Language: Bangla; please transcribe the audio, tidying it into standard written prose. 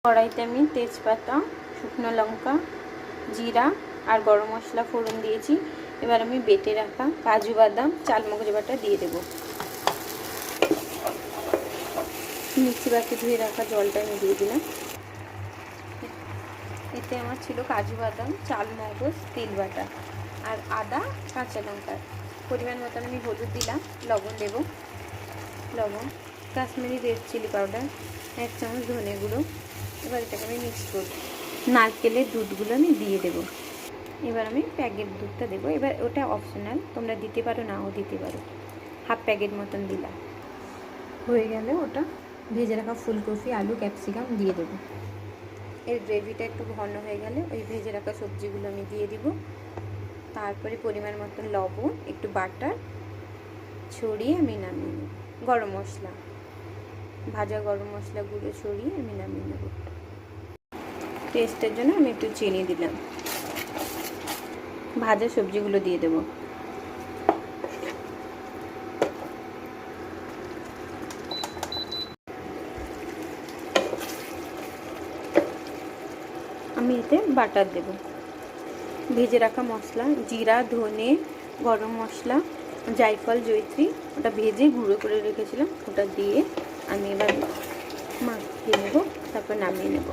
কড়াইতে আমি তেজপাতা, শুকনো লঙ্কা, জিরা আর গরম মশলা ফোড়ন দিয়েছি। এবার আমি বেটে রাখা কাজু বাদাম, চালমগজ বাটা দিয়ে দেবো। মিক্সি বাটি ধুয়ে রাখা জলটা আমি দিয়ে দিলাম। এতে আমার ছিল কাজু বাদাম, চালমগজ, তেল বাটা আর আদা, কাঁচা লঙ্কা। পরিমাণ মতন আমি হলুদ দিলাম, লবণ দেব, লবণ, কাশ্মীরি রেড চিলি পাউডার, 1 চামচ ধনে গুঁড়ো। এবার এটাকে আমি মিক্স করব। নারকেলের দুধগুলো আমি দিয়ে দেব। এবার আমি প্যাকেট দুধটা দেবো। এবার ওটা অপশনাল, তোমরা দিতে পারো নাও দিতে পারো। হাফ প্যাকেট মতন দিলাম। হয়ে গেলে ওটা ভেজে রাখা ফুলকপি, আলু, ক্যাপসিকাম দিয়ে দেবো। এর গ্রেভিটা একটু ঘন হয়ে গেলে ওই ভেজে রাখা সবজিগুলো আমি দিয়ে দিব। তারপরে পরিমাণ মতন লবণ, একটু বাটার ছড়িয়ে আমি নামিয়ে নেব। গরম মশলা, ভাজা গরম মশলা গুঁড়ো ছড়িয়ে আমি নামিয়ে নেব। টেস্টের জন্য আমি একটু চিনি দিলাম। ভাজা সবজিগুলো দিয়ে দেব। আমি এতে বাটার দেব। ভেজে রাখা মশলা, জিরা, ধনে, গরম মশলা, জায়ফল, জয়িত্রী, ওটা ভেজে গুঁড়ো করে রেখেছিলাম, ওটা দিয়ে আমি এবার মাখিয়ে নেব, তারপর নামিয়ে নেব।